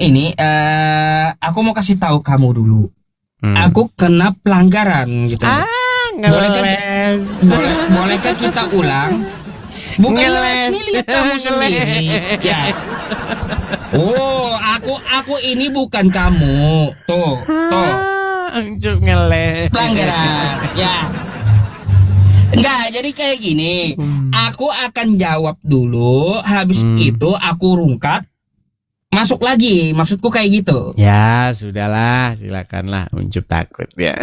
ini aku mau kasih tahu kamu dulu. Aku kena pelanggaran gitu. Ngeles. Bolehkah kita ulang? Bukan ngeles nih, lihat kamu sendiri. Ya. Oh, aku ini bukan kamu. Tuh. Anjuk ngeles. Pelanggaran. Ya. Enggak, jadi kayak gini. Aku akan jawab dulu, habis itu aku rungkat, masuk lagi. Maksudku kayak gitu. Ya, sudahlah, silakanlah. Uncup takut ya.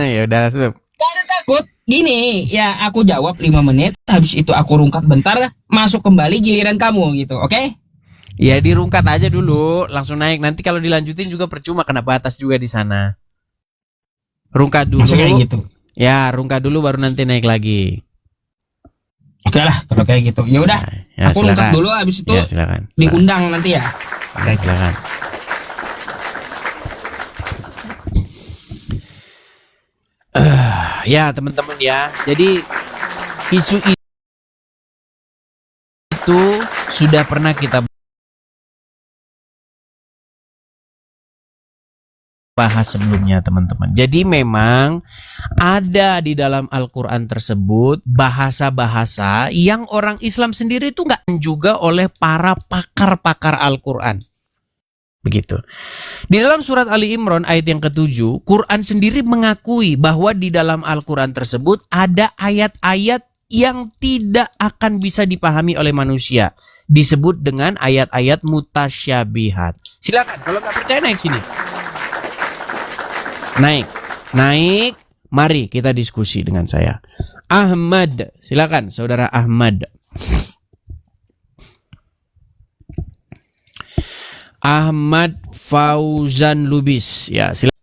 Ya udah, Sup. Jangan takut. Gini, ya aku jawab 5 menit, habis itu aku rungkat bentar, masuk kembali giliran kamu gitu, oke? Ya dirungkat aja dulu, langsung naik. Nanti kalau dilanjutin juga percuma, kena batas juga di sana. Rungkat dulu. Masuk kayak gitu. Ya, rungkat dulu baru nanti naik lagi. Oke lah, kalau kayak gitu. Ya udah, Ya, aku rungkat dulu, habis itu ya, silakan. diundang nanti ya. Oke, silakan. Ya teman-teman ya. Jadi isu itu sudah pernah kita bahas sebelumnya teman-teman. Jadi memang ada di dalam Al-Quran tersebut bahasa-bahasa yang orang Islam sendiri itu nggak juga oleh para pakar-pakar Al-Quran. Begitu. Di dalam surat Ali Imran ayat yang ke-7, Quran sendiri mengakui bahwa di dalam Al-Quran tersebut ada ayat-ayat yang tidak akan bisa dipahami oleh manusia. Disebut dengan ayat-ayat mutasyabihat. Silakan, kalau nggak percaya naik sini. Naik. Mari kita diskusi dengan saya. Ahmad, silakan saudara Ahmad. Ahmad Fauzan Lubis, ya silakan.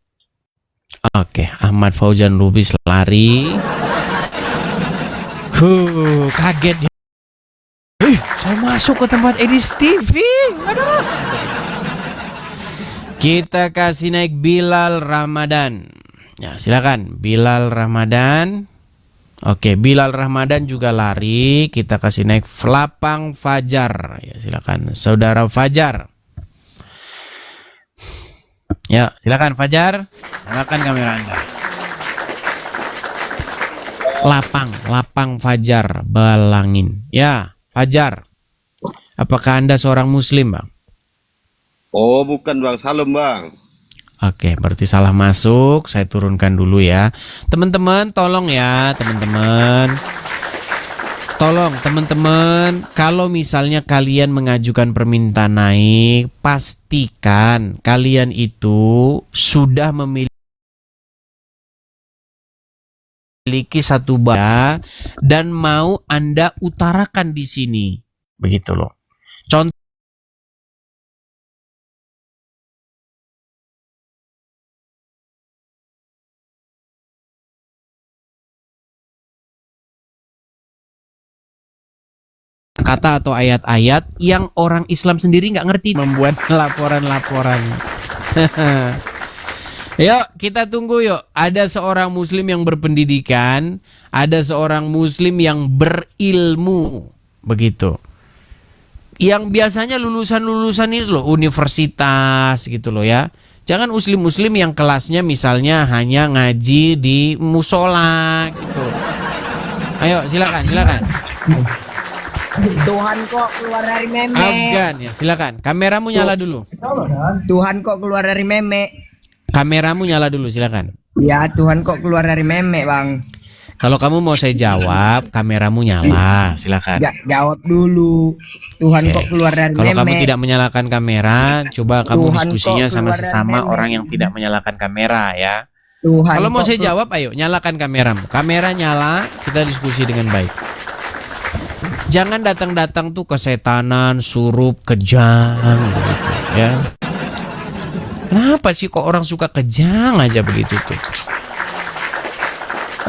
Oke, Ahmad Fauzan Lubis lari. Kaget ya. Saya masuk ke tempat Edis TV. Aduh. Kita kasih naik Bilal Ramadan. Ya, silakan Bilal Ramadan. Oke, Bilal Ramadan juga lari. Kita kasih naik Lapang Fajar. Ya, silakan saudara Fajar. Ya, silakan Fajar. Nyalakan kamera Anda. Lapang Fajar Balangin. Ya, Fajar. Apakah Anda seorang muslim, Bang? Oh, bukan Bang, salam Bang. Oke, berarti salah masuk. Saya turunkan dulu ya. Teman-teman, tolong ya, teman-teman. Tolong teman-teman, kalau misalnya kalian mengajukan permintaan naik, pastikan kalian itu sudah memiliki satu bahasa dan mau Anda utarakan di sini. Begitu loh. Contoh kata atau ayat-ayat yang orang Islam sendiri nggak ngerti, membuat laporan-laporan. Yuk kita tunggu yuk. Ada seorang muslim yang berpendidikan, ada seorang muslim yang berilmu, begitu. Yang biasanya lulusan-lulusan itu loh, universitas gitu loh ya. Jangan muslim-muslim yang kelasnya misalnya hanya ngaji di musola gitu. Ayo silakan. Tuhan kok keluar dari meme. Afgan ya, silakan. Kameramu nyala dulu. Tuhan kok keluar dari meme. Kameramu nyala dulu, silakan. Ya, Tuhan kok keluar dari meme, Bang. Kalau kamu mau saya jawab, kameramu nyala, silakan. Ya, jawab dulu. Tuhan kok keluar dari Kalau meme. kamu tidak menyalakan kamera, coba kamu Tuhan diskusinya kok sama keluar dari sesama meme. orang yang tidak menyalakan kamera ya. Tuhan Kalau mau kok saya jawab, ayo nyalakan kameramu. Kamera nyala, kita diskusi dengan baik. Jangan datang-datang tuh kesetanan, surup, kejang gitu, ya. Kenapa sih kok orang suka kejang aja begitu tuh?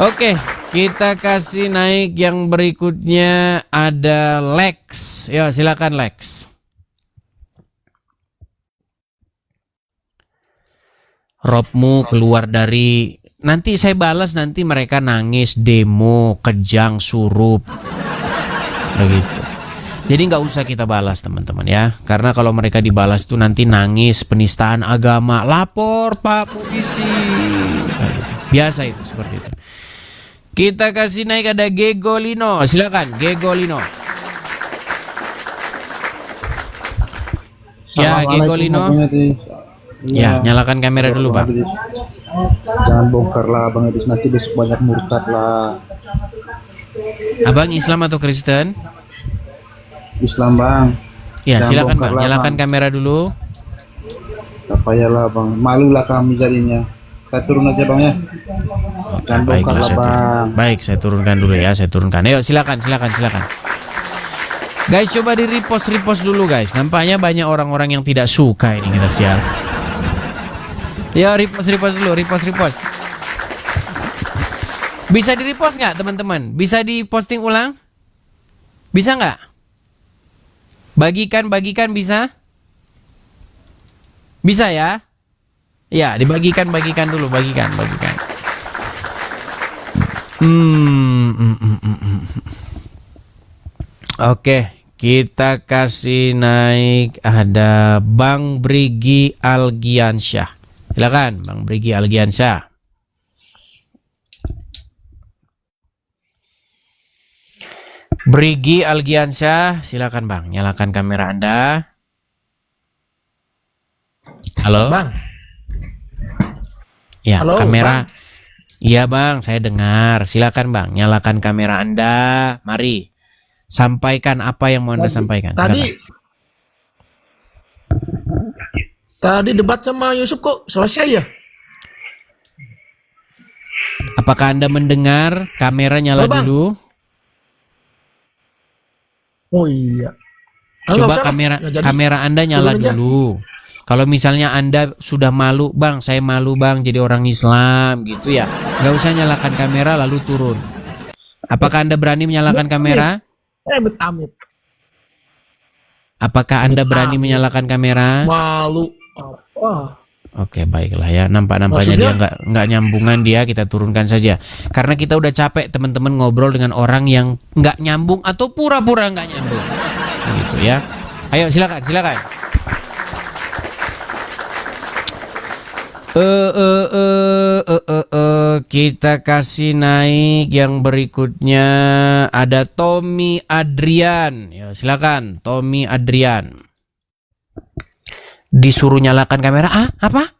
Oke, kita kasih naik yang berikutnya, ada Lex. Ya, silakan Lex. Robmu keluar dari, nanti saya balas, nanti mereka nangis, demo, kejang, surup. Begitu. Jadi nggak usah kita balas teman-teman ya. Karena kalau mereka dibalas tuh nanti nangis, penistaan agama, lapor Pak Polisi. Biasa itu seperti itu. Kita kasih naik ada Gegolino. Silakan Gegolino. Ya Gegolino. Ya nyalakan kamera dulu Bang. Jangan bongkar lah Bang Edis, nanti besok banyak murtad lah. Abang Islam atau Kristen? Islam Bang. Ya Jangan silakan bongkar Bang, lah, nyalakan Bang. kamera dulu. Tak payahlah Bang, malulah kami jadinya. Saya turun aja Bang ya. Jangan bongkar Baiklah, lah saya turun. Bang. Baik, saya turunkan dulu ya, saya turunkan. Ayo silakan. Guys, coba di repost dulu guys. Nampaknya banyak orang-orang yang tidak suka ini kita share. Ya repost dulu, repost. Bisa di repost nggak teman-teman? Bisa diposting ulang? Bisa nggak? Bagikan bisa? Bisa ya? Ya, dibagikan dulu, bagikan. Oke, kita kasih naik ada Bang Brigi Algiansyah. Silakan Bang Brigi Algiansyah. Brigi Algiansyah, silakan Bang, nyalakan kamera Anda. Halo? Bang. Ya, Halo, kamera. Bang. Iya Bang, saya dengar. Silakan Bang, nyalakan kamera Anda. Mari, sampaikan apa yang mau Anda sampaikan. Tadi debat sama Yusuf kok selesai ya? Apakah Anda mendengar? Kamera nyala Halo, Bang. dulu. Oh iya. Coba kamera Anda nyala Turun aja. dulu. Kalau misalnya Anda sudah malu, Bang, saya malu Bang jadi orang Islam gitu ya. Nggak usah nyalakan kamera lalu turun. Apakah Anda berani menyalakan kamera? Amit. Apakah Anda berani menyalakan kamera? Malu. Apa? Oke, baiklah ya. Nampaknya dia nggak nyambungan dia, kita turunkan saja. Karena kita udah capek teman-teman ngobrol dengan orang yang nggak nyambung atau pura-pura nggak nyambung. Gitu ya. Ayo silakan. Kita kasih naik yang berikutnya ada Tommy Adrian. Ya, silakan Tommy Adrian. Disuruh nyalakan kamera. Apa?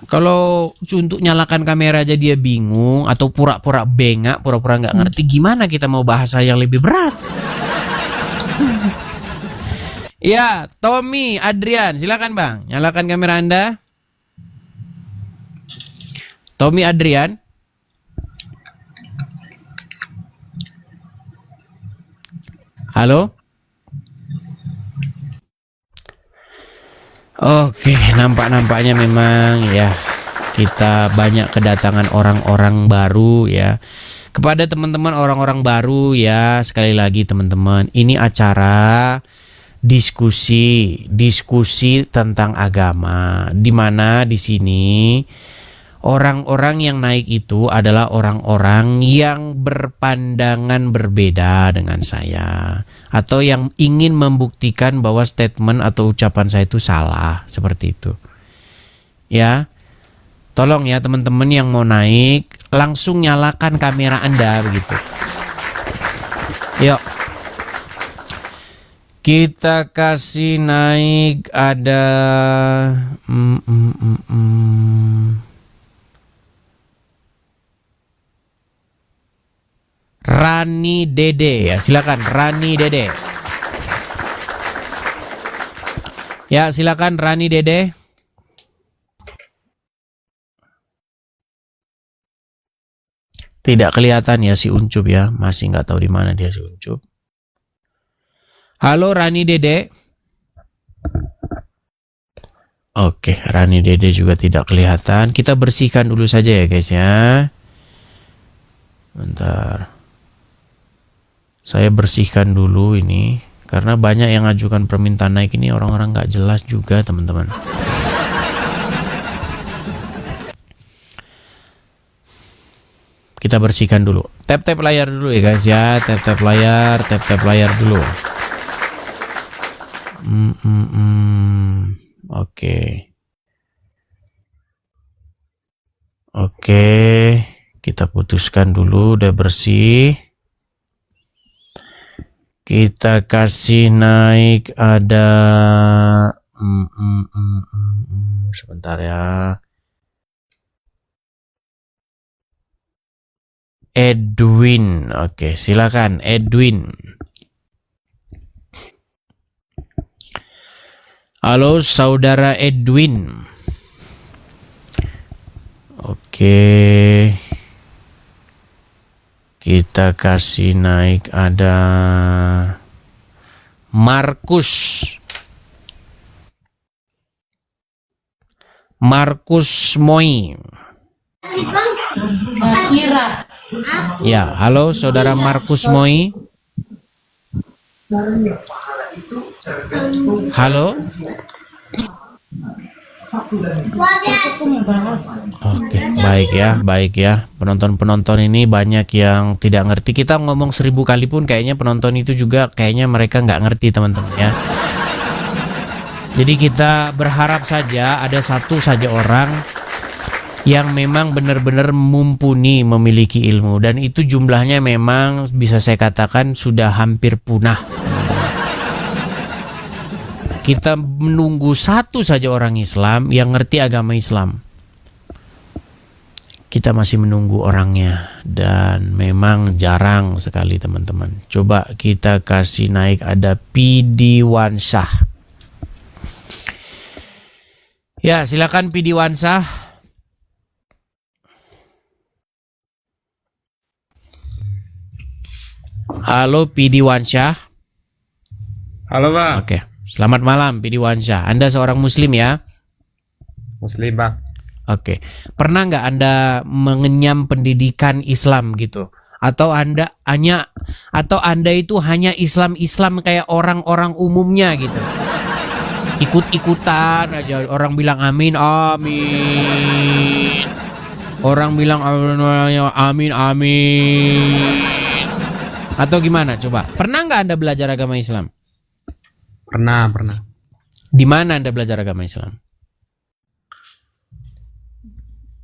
Kalau untuk nyalakan kamera aja dia bingung atau pura-pura bengak, pura-pura nggak ngerti, gimana kita mau bahasa yang lebih berat? Ya, Tommy Adrian, silakan Bang, nyalakan kamera Anda. Tommy Adrian. Halo? Oke, nampaknya memang ya kita banyak kedatangan orang-orang baru ya. Kepada teman-teman orang-orang baru ya, sekali lagi teman-teman, ini acara diskusi tentang agama, di mana di sini orang-orang yang naik itu adalah orang-orang yang berpandangan berbeda dengan saya atau yang ingin membuktikan bahwa statement atau ucapan saya itu salah, seperti itu. Ya. Tolong ya teman-teman yang mau naik langsung nyalakan kamera Anda begitu. Yuk. Kita kasih naik ada Rani Dede ya, silakan Rani Dede. Ya, silakan Rani Dede. Tidak kelihatan ya si Uncup ya, masih nggak tahu di mana dia si Uncup. Halo Rani Dede. Oke, Rani Dede juga tidak kelihatan. Kita bersihkan dulu saja ya guys ya. Bentar. Saya bersihkan dulu ini karena banyak yang ajukan permintaan naik ini orang-orang nggak jelas juga teman-teman. kita bersihkan dulu. Tap-tap layar dulu ya guys ya. Tap-tap layar dulu. Oke. Oke, kita putuskan dulu, udah bersih. Kita kasih naik ada sebentar ya. Edwin. Oke, silakan Edwin. Halo saudara Edwin. Oke. Kita kasih naik ada Markus. Markus Moi. Ya, halo saudara Markus Moi. Halo. Oke, baik ya. Penonton-penonton ini banyak yang tidak ngerti. Kita ngomong 1000 kali pun kayaknya penonton itu juga kayaknya mereka nggak ngerti teman-teman ya. Jadi kita berharap saja ada satu saja orang yang memang benar-benar mumpuni memiliki ilmu, dan itu jumlahnya memang bisa saya katakan sudah hampir punah. Kita menunggu satu saja orang Islam yang ngerti agama Islam. Kita masih menunggu orangnya, dan memang jarang sekali teman-teman. Coba kita kasih naik ada PD Wansah. Ya, silakan PD Wansah. Halo PD Wansah. Halo Bang. Oke, selamat malam PD Wansah. Anda seorang muslim ya? Muslim Bang. Oke, pernah nggak Anda mengenyam pendidikan Islam gitu? Atau Anda itu hanya Islam kayak orang-orang umumnya gitu? Ikut-ikutan aja, orang bilang amin, amin. Orang bilang amin, amin. Atau gimana? Coba, pernah nggak Anda belajar agama Islam? Pernah. Di mana Anda belajar agama Islam?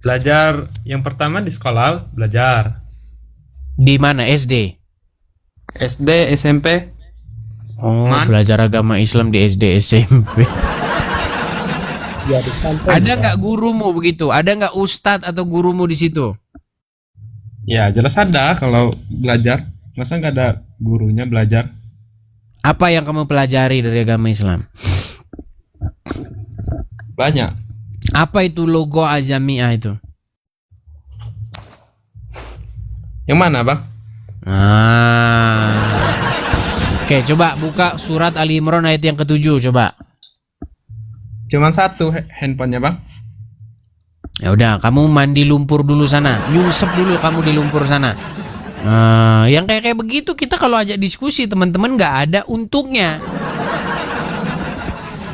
Belajar yang pertama di sekolah, belajar. Di mana? SD? SD, SMP. Oh, belajar agama Islam di SD, SMP. Ada nggak gurumu begitu? Ada nggak ustadz atau gurumu di situ? Ya jelas ada kalau belajar. Masa nggak ada gurunya belajar? Apa yang kamu pelajari dari agama Islam? Banyak. Apa itu logo Azamiyah itu? Yang mana Bang? Oke, coba buka surat Ali Imran ayat yang ke-7 coba. Cuman satu handphonenya Bang. Ya udah, kamu mandi lumpur dulu sana. Nyungsep dulu kamu di lumpur sana. Yang kayak begitu kita kalau ajak diskusi teman-teman nggak ada untungnya.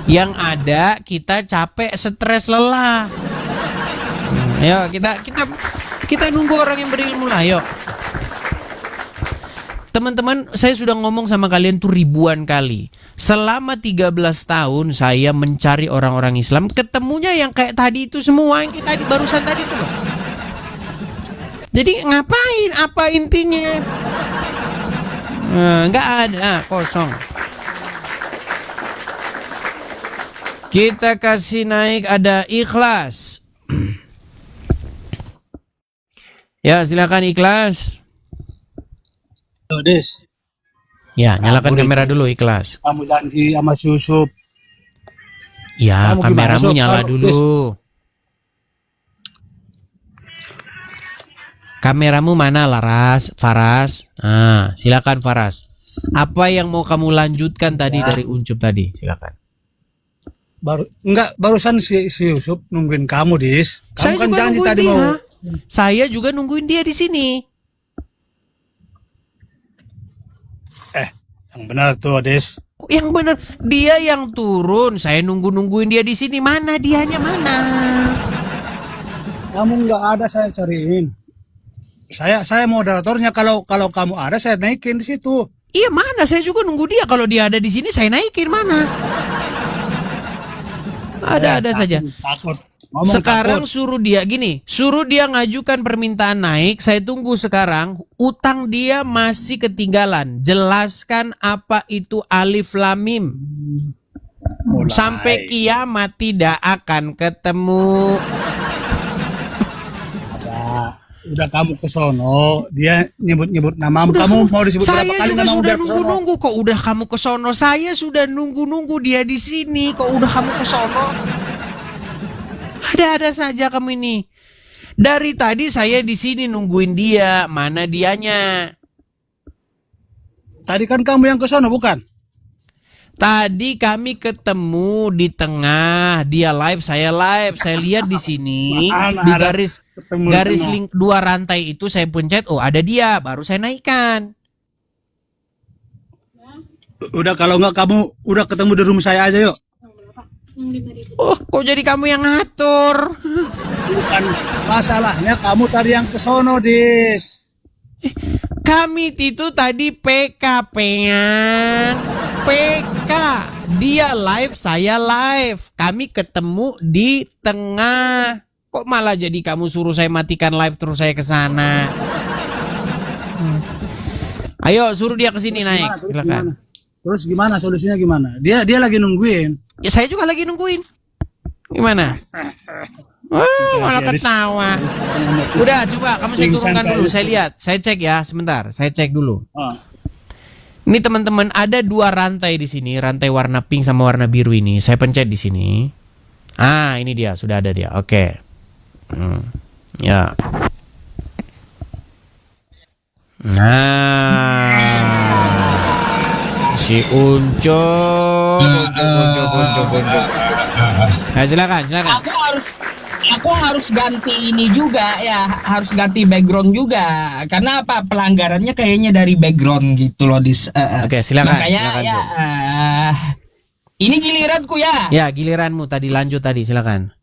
Yang ada kita capek, stres, lelah. Ayo kita nunggu orang yang berilmu lah, yuk. Teman-teman, saya sudah ngomong sama kalian tuh ribuan kali. Selama 13 tahun saya mencari orang-orang Islam, ketemunya yang kayak tadi itu semua, yang tadi barusan tadi tuh. Jadi ngapain? Apa intinya? Nggak ada, kosong. Kita kasih naik ada Ikhlas. Ya, silakan Ikhlas. Des, Ya, nyalakan kamera dulu Ikhlas. kamu janji sama Yusuf. Ya, Kamu kameramu gimana, Sob? nyala Des. dulu. Kameramu mana Laras? Faras? Silakan Faras. Apa yang mau kamu lanjutkan tadi dari Uncup tadi? Silakan. Barusan si Yusuf nungguin kamu, Dis. Kamu Saya kan juga janji nungguin tadi dia. mau. Saya juga nungguin dia di sini. Yang benar tuh, Dis. Yang benar, dia yang turun. Saya nungguin dia di sini. Mana dianya mana? Kamu nggak ada, saya cariin. saya moderatornya, kalau kamu ada saya naikin di situ. Iya, mana saya juga nunggu dia. Kalau dia ada di sini saya naikin mana. Ada saja. Takut. Ngomong Sekarang takut. suruh dia ngajukan permintaan naik. Saya tunggu sekarang. Utang dia masih ketinggalan. Jelaskan apa itu alif lam mim. Mulai. Sampai kiamat tidak akan ketemu. Udah kamu ke sono, dia nyebut namamu. Kamu mau disebut berapa Saya kali juga namamu sudah biar ke sono? nunggu-nunggu. Kok udah kamu ke sono? Saya sudah nunggu-nunggu dia di sini. Kok udah kamu ke sono? Ada-ada saja kamu ini. Dari tadi saya di sini nungguin dia. Mana dianya? Tadi kan kamu yang ke sono, bukan? Tadi kami ketemu di tengah. Dia live, saya live. Saya lihat di sini Mana di ada garis ketemu di garis tengah? link 2 rantai itu saya pencet. Oh, ada dia. Baru saya naikkan. Udah, kalau nggak kamu udah ketemu di room saya aja yuk. Oh, kok jadi kamu yang ngatur? Bukan masalahnya kamu tadi yang ke sono, Dis. Kami itu tadi PK-an. PK. Dia live, saya live. Kami ketemu di tengah. Kok malah jadi kamu suruh saya matikan live terus saya ke sana? Ayo suruh dia ke sini naik. Silakan. Terus gimana solusinya gimana? Dia lagi nungguin. Ya, saya juga lagi nungguin. Gimana? Malah ketawa. Udah, coba kamu saya turunkan dulu. Saya lihat, saya cek ya, sebentar. Saya cek dulu. Oh. Ini teman-teman ada 2 rantai di sini, rantai warna pink sama warna biru ini. Saya pencet di sini. Ah, ini dia, sudah ada dia. Oke. Ya. Nah, si Uncok. Nah, silakan. Aku harus ganti ini juga ya, harus ganti background juga. Karena apa? Pelanggarannya kayaknya dari background gitu loh, Oke, silakan. Makanya Silakan, ya, Cuk. ini giliranku ya. Ya, giliranmu tadi, lanjut tadi, silakan.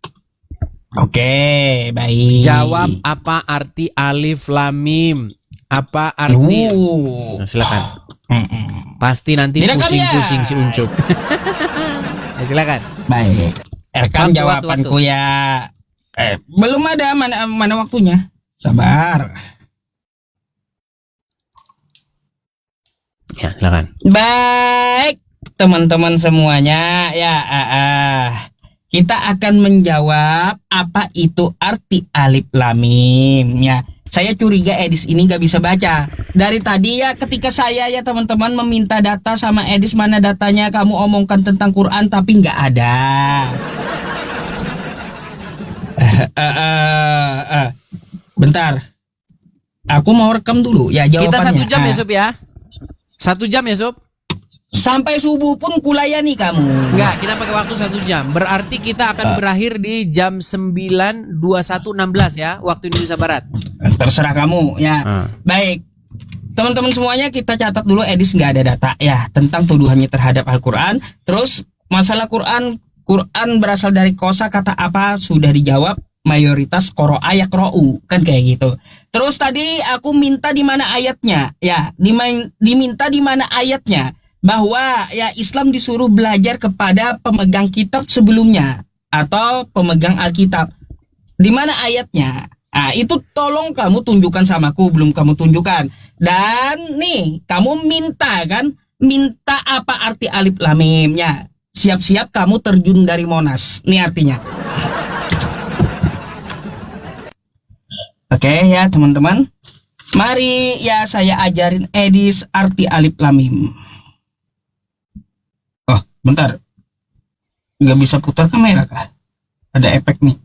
Oke, baik. Jawab apa arti alif lam mim? Apa arti? Nah, silakan. Pasti nanti Direkam pusing-pusing ya? si Uncuk. Ya, silakan. Baik. Rekam Waktu, jawabanku waktu. ya. Belum ada, mana waktunya. Sabar. Ya, silakan. Baik, teman-teman semuanya ya, kita akan menjawab apa itu arti alif lam mim ya. Saya curiga Edis ini gak bisa baca. Dari tadi ya, ketika saya ya teman-teman meminta data sama Edis, mana datanya, kamu omongkan tentang Quran tapi nggak ada. Bentar, aku mau rekam dulu ya jawabannya. Kita 1 jam ya, Sob ya. 1 jam ya, Sob. Sampai subuh pun kulayani kamu. Enggak, kita pakai waktu 1 jam. Berarti kita akan berakhir di jam 9.21.16 ya, waktu Indonesia Barat. Terserah kamu ya. Baik, teman-teman semuanya, kita catat dulu Edis nggak ada data ya tentang tuduhannya terhadap Al-Quran. Terus masalah Quran berasal dari kosa kata apa sudah dijawab, mayoritas qoro'a yaqra'u kan kayak gitu. Terus tadi aku minta di mana ayatnya ya, diminta di mana ayatnya bahwa ya Islam disuruh belajar kepada pemegang kitab sebelumnya atau pemegang Alkitab. Di mana ayatnya? Nah, itu tolong kamu tunjukkan samaku, belum kamu tunjukkan. Dan nih, kamu minta kan? Minta apa arti alif lam mimnya? Siap-siap kamu terjun dari Monas. Ini artinya. Oke ya teman-teman. Mari ya saya ajarin Edis arti alif lam mim. Oh, bentar. Nggak bisa putar kamera kah? Ada efek nih.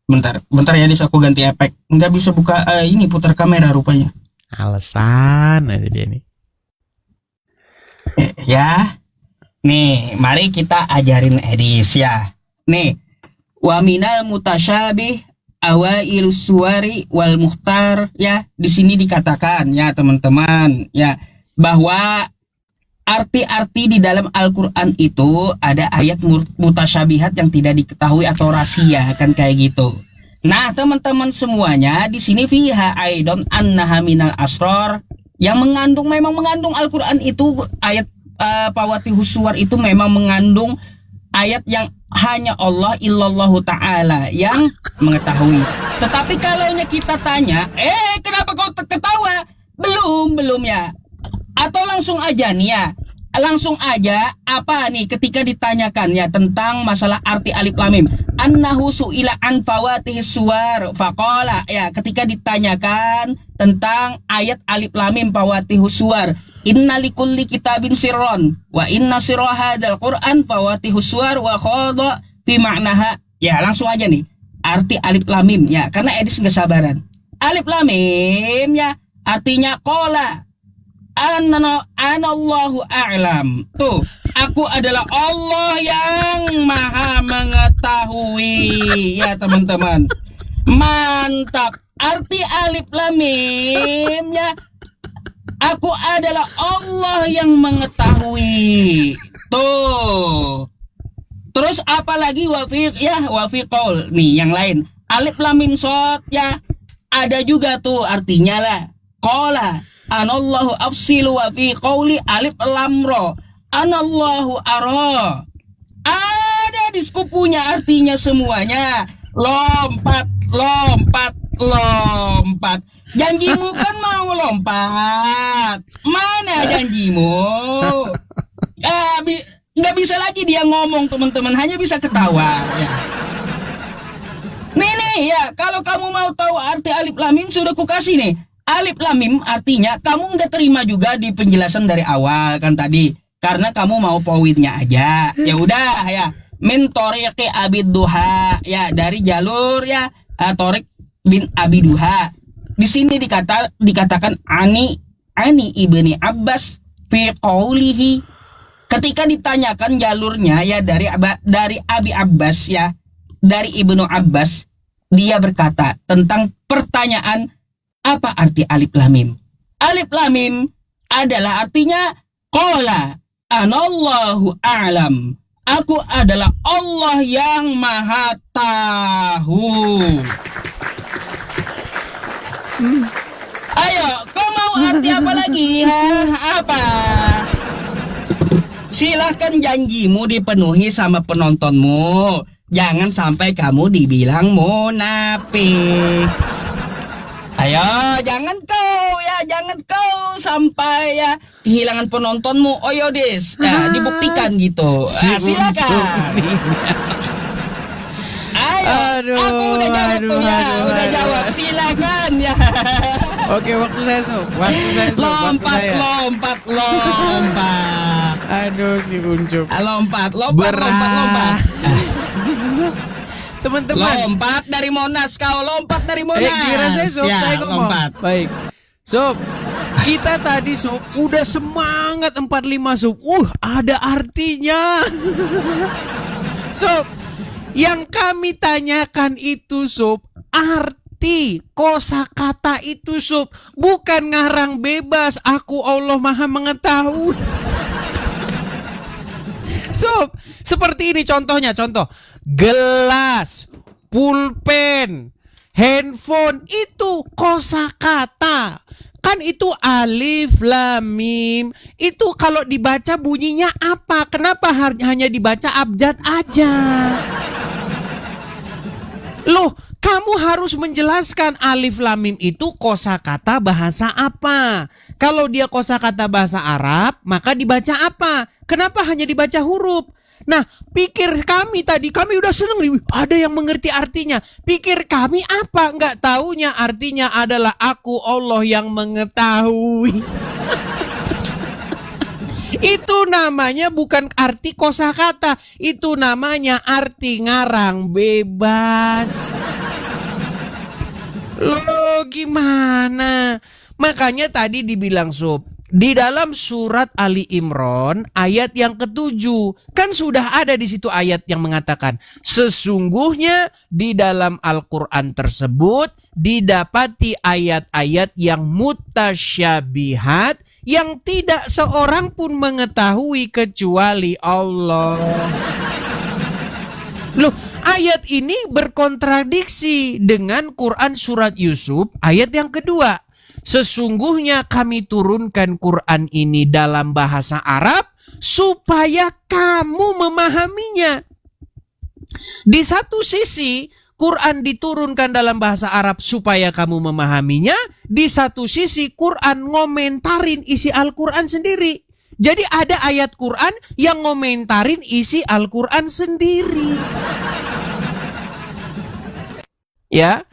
Bentar ya Edis, aku ganti efek. Nggak bisa buka ini putar kamera rupanya. Alasan aja dia nih. Ya. Nih, mari kita ajarin Edis ya. Nih, wa minal mutasyabih awail suwari wal muhtar ya. Di sini dikatakan ya teman-teman ya bahwa arti-arti di dalam Al-Qur'an itu ada ayat mutasyabihat yang tidak diketahui atau rahasia kan kayak gitu. Nah, teman-teman semuanya, di sini fiha aidon annaha minal asror, yang memang mengandung Al-Qur'an itu ayat Fawatihus Suwar itu memang mengandung ayat yang hanya Allah illallahu taala yang mengetahui. Tetapi kalau kita tanya, kenapa kau ketawa? Belum ya. Atau langsung aja nih ya. Langsung aja apa nih ketika ditanyakan ya tentang masalah arti alif lam mim. Annahu su'ila an fawatihis suwar faqala, ya ketika ditanyakan tentang ayat alif lam mim fawatihus suwar, inna likulli kitabin sirron wa inna sirra hadzal qur'an fawatihus suwar wa khadha fi ma'naha. Ya langsung aja nih arti alif lam mim ya, karena Edis nggak sabaran. Alif lam mim ya artinya qala anallahu a'lam. Tuh, aku adalah Allah yang maha mengetahui. Ya teman-teman, mantap. Arti alif lam mim ya, aku adalah Allah yang mengetahui. Tuh. Terus apalagi wafi qaul nih yang lain. Alif lam mim shad ya, ada juga tuh artinya lah. Qala anallahu afsilu wa fi qauli alif lam ra anallahu ara. Ada di sepupunya artinya semuanya. Lompat. Janjimu kan mau lompat. Mana janjimu? Nggak bisa lagi dia ngomong teman-teman, hanya bisa ketawa ya. Nih ya, kalau kamu mau tahu arti alif lam mim sudah kukasih nih. Alif lam mim artinya kamu nggak terima juga di penjelasan dari awal kan tadi, karena kamu mau poinnya aja. Ya udah ya, min tariqi Abi Duha ya, dari jalur ya Tariq bin Abi Duha. Di sini dikatakan ani ibni Abbas fi qaulihi, ketika ditanyakan jalurnya ya dari Abi Abbas ya, dari Ibnu Abbas, dia berkata tentang pertanyaan apa arti alif lam mim. Alif lam mim adalah artinya qala anallahu a'lam, aku adalah Allah yang maha tahu. Ayo, kau mau arti apa lagi? Apa? Silahkan janjimu dipenuhi sama penontonmu. Jangan sampai kamu dibilang munafik. Ayo, jangan kau sampai ya kehilangan penontonmu. Oyodis, ya, dibuktikan gitu. Silakan. Ayo, aku udah jawab tuh ya, udah jawab. Silakan ya. Oke, waktu saya Sob. Lompat. Aduh si Uncup. Lompat. Teman-teman, Lompat dari Monas, kau lompat dari Monas. giliran saya Sob, Ya, saya ngomong. lompat. Baik. Sob, kita tadi Sob udah semangat 45 Sob. Ada artinya. Sob, yang kami tanyakan itu Sob, arti kosakata itu Sob, bukan ngarang bebas. Aku Allah Maha Mengetahui. Sob, seperti ini contoh gelas, pulpen, handphone itu kosakata. Kan itu alif lam mim. Itu kalau dibaca bunyinya apa? Kenapa hanya dibaca abjad aja? Loh, kamu harus menjelaskan alif lam mim itu kosakata bahasa apa. Kalau dia kosakata bahasa Arab, maka dibaca apa? Kenapa hanya dibaca huruf? Nah, pikir kami tadi, kami udah seneng nih, ada yang mengerti artinya. Pikir kami apa? Nggak taunya artinya adalah aku Allah yang mengetahui. Itu namanya bukan arti kosakata, itu namanya arti ngarang bebas. Loh, gimana? Makanya tadi dibilang Sob, di dalam surat Ali Imran ayat yang ke-7 kan sudah ada di situ ayat yang mengatakan sesungguhnya di dalam Al-Qur'an tersebut didapati ayat-ayat yang mutasyabihat yang tidak seorang pun mengetahui kecuali Allah. Loh, ayat ini berkontradiksi dengan Quran surat Yusuf ayat yang kedua. Sesungguhnya kami turunkan Quran ini dalam bahasa Arab supaya kamu memahaminya. Di satu sisi Quran diturunkan dalam bahasa Arab supaya kamu memahaminya. Di satu sisi Quran ngomentarin isi Al-Quran sendiri. Jadi ada ayat Quran yang ngomentarin isi Al-Quran sendiri. Ya,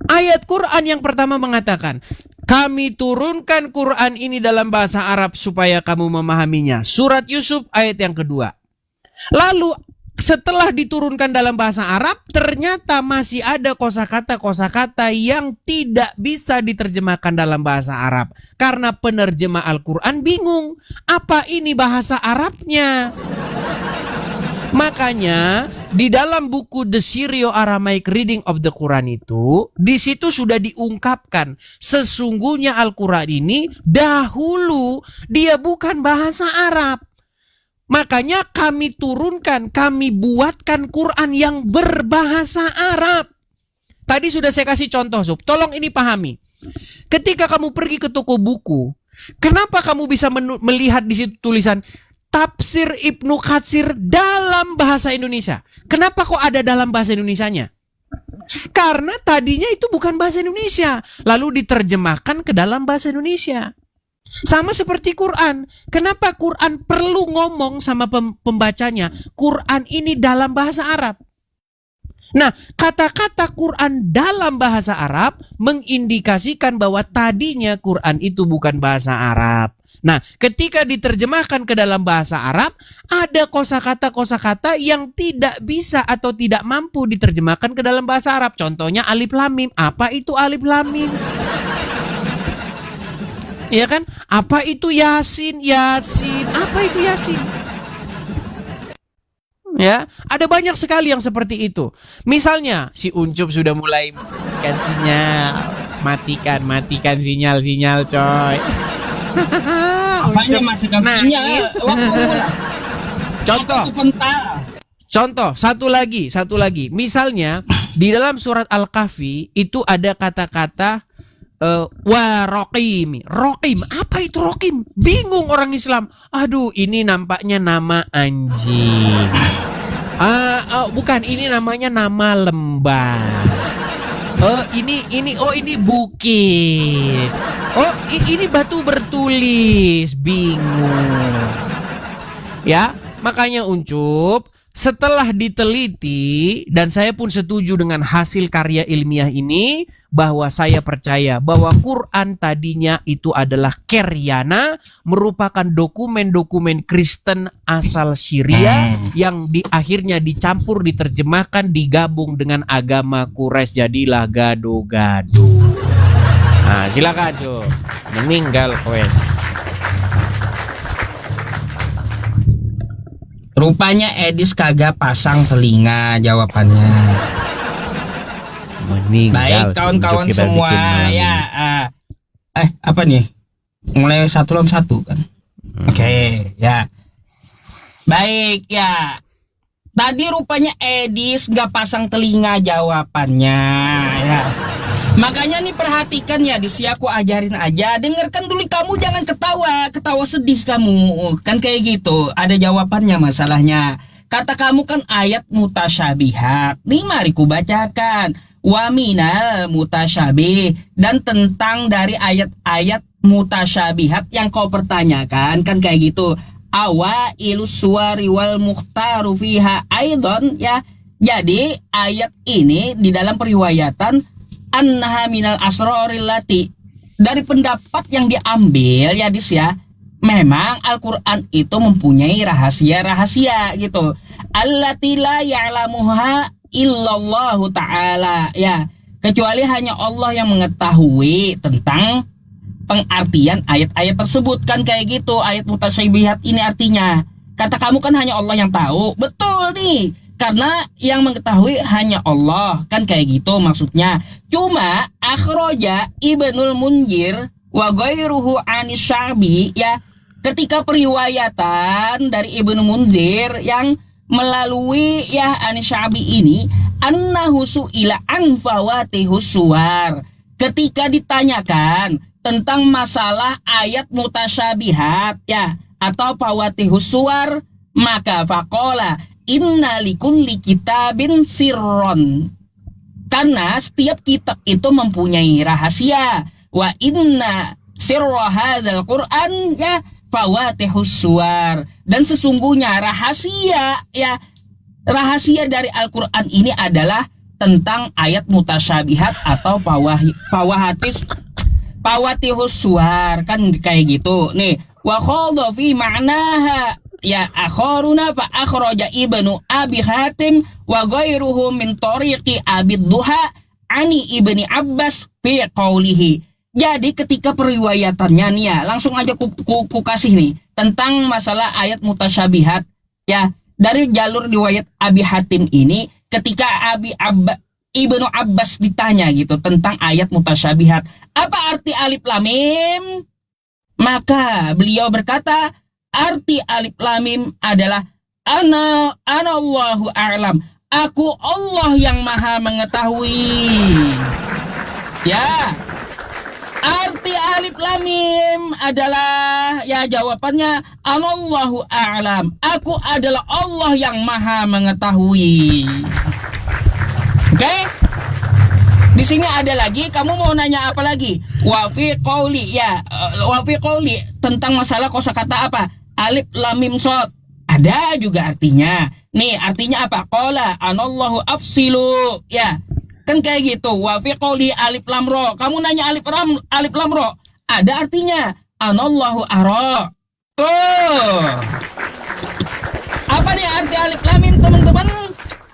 ayat Quran yang pertama mengatakan, kami turunkan Quran ini dalam bahasa Arab supaya kamu memahaminya. Surat Yusuf ayat yang kedua. Lalu setelah diturunkan dalam bahasa Arab, ternyata masih ada kosakata-kosakata yang tidak bisa diterjemahkan dalam bahasa Arab. Karena penerjemah Al-Quran bingung, apa ini bahasa Arabnya? Makanya di dalam buku The Syrio-Aramaic Reading of the Quran itu, di situ sudah diungkapkan sesungguhnya Al-Quran ini dahulu dia bukan bahasa Arab. Makanya kami turunkan, kami buatkan Quran yang berbahasa Arab. Tadi sudah saya kasih contoh, Sob. Tolong ini pahami. Ketika kamu pergi ke toko buku, kenapa kamu bisa melihat di situ tulisan Tafsir Ibnu Katsir dalam bahasa Indonesia? Kenapa kok ada dalam bahasa Indonesianya? Karena tadinya itu bukan bahasa Indonesia, lalu diterjemahkan ke dalam bahasa Indonesia. Sama seperti Quran. Kenapa Quran perlu ngomong sama pembacanya? Quran ini dalam bahasa Arab. Nah, kata-kata Quran dalam bahasa Arab mengindikasikan bahwa tadinya Quran itu bukan bahasa Arab. Nah, ketika diterjemahkan ke dalam bahasa Arab, ada kosakata-kosakata yang tidak bisa atau tidak mampu diterjemahkan ke dalam bahasa Arab. Contohnya alif lam mim. Apa itu alif lam mim? Ya kan? Apa itu Yasin? Yasin. Apa itu Yasin? Ya, ada banyak sekali yang seperti itu. Misalnya, si Uncup sudah mulai matikan sinyal. Matikan sinyal, coy. Apanya matikan sinyal? Contoh, satu lagi. Misalnya, di dalam surat Al-Kahfi itu ada kata-kata Rokim. Apa itu Rokim? Bingung orang Islam. Aduh, ini nampaknya nama anjing. Bukan, ini namanya nama lembah. Ini bukit. Ini batu bertulis. Bingung. Ya, makanya Uncup, setelah diteliti, dan saya pun setuju dengan hasil karya ilmiah ini, bahwa saya percaya bahwa Quran tadinya itu adalah Keryana, merupakan dokumen-dokumen Kristen asal Syria yang akhirnya dicampur, diterjemahkan, digabung dengan agama Quraisy, jadilah gado-gado. Nah, silakan cuy, meninggal kowe. Rupanya Edis kagak pasang telinga jawabannya. Meninggal. Baik kawan-kawan semua ya. Apa nih? Mulai 1 lawan 1 kan? Oke, ya. Baik ya. Tadi rupanya Edis nggak pasang telinga jawabannya ya. Makanya nih perhatikan ya, aku ajarin aja. Dengarkan dulu, kamu jangan ketawa sedih kamu. Kan kayak gitu. Ada jawabannya masalahnya. Kata kamu kan ayat mutasyabihat. Nih mari ku bacakan. Wa minal mutasyabih. Dan tentang dari ayat-ayat mutasyabihat yang kau pertanyakan, kan kayak gitu. Awa iluswari wal mukhtaru fiha aidon ya. Jadi ayat ini di dalam periwayatan annaha minal asroril lati, dari pendapat yang diambil ya Dis ya, memang Al-Quran itu mempunyai rahasia-rahasia gitu. Allati la ya'lamuha illallahu ta'ala ya, kecuali hanya Allah yang mengetahui tentang pengartian ayat-ayat tersebut, kan kayak gitu. Ayat mutasyabihat ini artinya, kata kamu kan hanya Allah yang tahu. Betul nih, karena yang mengetahui hanya Allah, kan kayak gitu maksudnya. Cuma akhroja Ibnul Munzir wa ghairuhu anis Sya'bi ya, ketika periwayatan dari Ibnu Munzir yang melalui ya An-Sya'bi ini annahu su'ila an fawatihus suwar. Ketika ditanyakan tentang masalah ayat mutasyabihat ya atau fawatihus suwar, maka faqala inna likulli kitabin sirron. Karena setiap kitab itu mempunyai rahasia. Wa inna sirra hadzal Qur'an ya fawatihus suwar. Dan sesungguhnya rahasia dari Al-Qur'an ini adalah tentang ayat mutasyabihat atau fawatihus suwar, kan kayak gitu. Nih, wa khadha fi ma'naha ya akharuna fa akhraja Ibnu Abi Hatim wa ghairuhu min tariqi Abi Duha ani Ibni Abbas fi qaulihi. Jadi ketika periwayatannya nih ya, langsung aja ku kasih nih tentang masalah ayat mutasyabihat ya, dari jalur riwayat Abi Hatim ini ketika Ibnu Abbas ditanya gitu tentang ayat mutasyabihat, apa arti alif lam mim? Maka beliau berkata, arti alif lam mim adalah ana Allahu a'lam. Aku Allah yang Maha mengetahui. Ya. Arti alif lam mim adalah ya jawabannya Allahu a'lam. Aku adalah Allah yang Maha mengetahui. Oke? Di sini ada lagi, kamu mau nanya apa lagi? Wa fi qauli ya, wa fi qauli tentang masalah kosakata apa? Alif lam mim shad. Ada juga artinya. Nih, artinya apa? Qala anallahu afsilu. Ya. Kan kayak gitu. Wa fi qauli alif lam ra. Kamu nanya alif lam ra. Ada artinya. Anallahu ara. Tuh. Apa nih arti alif lam mim, teman-teman?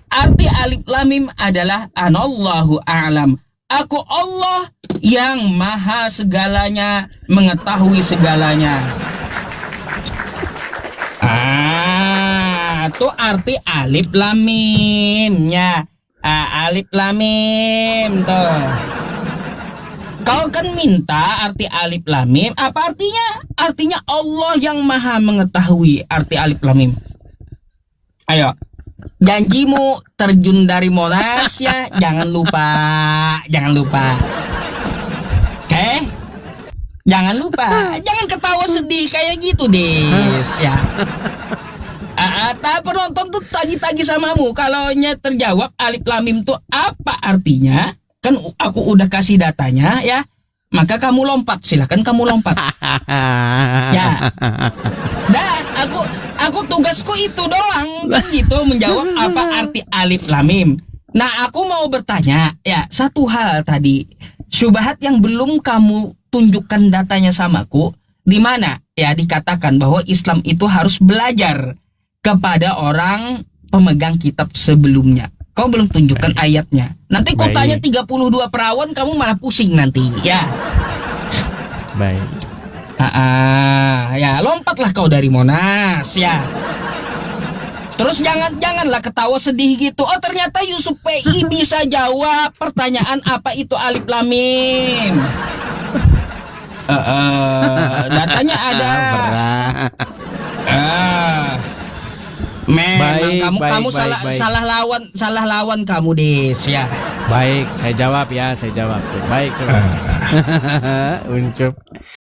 Arti alif lam mim adalah anallahu a'lam. Aku Allah yang maha segalanya, mengetahui segalanya. Itu arti alif lam mim ya. Alif lam mim tuh. Kau kan minta arti alif lam mim, apa artinya? Artinya Allah yang maha mengetahui arti alif lam mim. Ayo. Janjimu terjun dari Monas ya, jangan lupa. Oke? Jangan lupa, jangan ketawa sedih kayak gitu, Des ya. Penonton tuh tagi-tagi samamu. Kalau terjawab alif lam mim tuh apa artinya? Kan aku udah kasih datanya ya. Maka kamu lompat, silahkan kamu lompat. Ya. Dah, aku tugasku itu doang kan gitu, menjawab apa arti alif lam mim. Nah, aku mau bertanya ya, satu hal tadi. Syubhat yang belum kamu tunjukkan datanya samaku, di mana ya dikatakan bahwa Islam itu harus belajar kepada orang pemegang kitab sebelumnya. Kau belum tunjukkan ayatnya. Nanti kau tanya 32 perawan, kamu malah pusing nanti ya. Baik. Ya lompatlah kau dari Monas ya. Terus janganlah ketawa sedih gitu. Oh, ternyata Yusuf PI bisa jawab pertanyaan apa itu alif lam mim. Datanya ada. Memang kamu salah lawan kamu, Des ya. Baik, saya jawab. Baik, coba. Uncup.